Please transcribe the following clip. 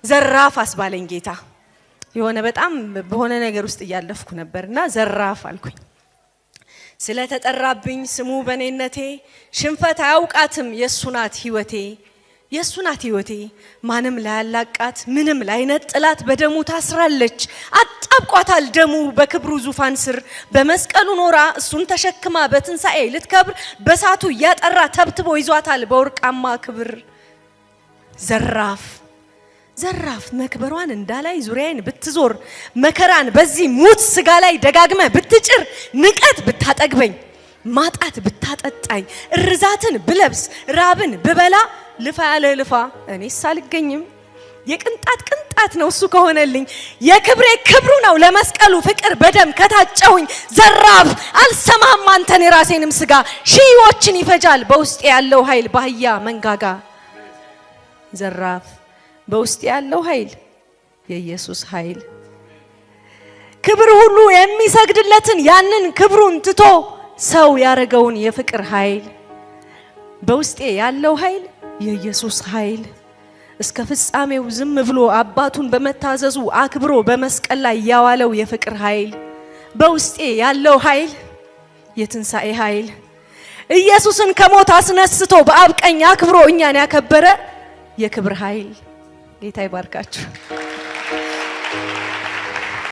ዘራፍ አስባለኝ ጌታ። የሆነ በጣም በሆነ ነገር ውስጥ እያለፍኩ ነበርና ዘራፍ አልኩኝ። ስለተጠራብኝ ስሙ በኔነቴ ሽንፈት አያውቃትም የሱናት ህይወቴ ማንም ላያላቃት ምንም ላይነጥላት በደሙ ታስራለች። አጣብቋታል ደሙ በክብሩ ዙፋን ስር በመስቀሉ ኖራ እሱን ተሸክማ በትንሳኤ ልትከብር በሳቱ ያጠራ ተብትቦ ይዟታል በወርቃማ ክብር። ዘራፍ መክበሯን እንዳላይ ዙሪያዬን ብትዞር መከራን በዚህ ሙት ስጋ ላይ ደጋግመ ብትጭር ንቀት ብታጠግበኝ ማጣት ብታጠጣኝ እርዛትን ብለብስ ራብን ብበላ ልፋ ያለ ልፋ እኔስ አልገኝም። የቅንጣት ነው እሱ ከሆነልኝ የክብሬ ክብሩ ነው ለመስቀሉ ፍቅር በደም ከታጨሁኝ። ዘራፍ አልሰማም አንተን የራሴንም ስጋ ሺዎችን ይፈጃል በውስጤ ያለው ኃይል ባህያ መንጋጋ። ዘራፍ በውስጤ ያለው ኃይል የኢየሱስ ኃይል ክብር ሁሉ የሚሰግድለትን ያንን ክብሩን ትቶ ሰው ያረገውን የፍቅር ኃይል በውስጤ ያለው ኃይል የኢየሱስ ኃይል እስከ ፍጻሜው ዝም ብሎ አባቱን በመታዘዙ አክብሮ በመስቀል ላይ ያዋለው የፍቅር ኃይል በውስጤ ያለው ኃይል የትንሳኤ ኃይል ኢየሱስን ከሞት አስነስቶ በአብ ቀኝ አክብሮ እኛን ያከበረ የክብር ኃይል ጌታ ይባርካችሁ።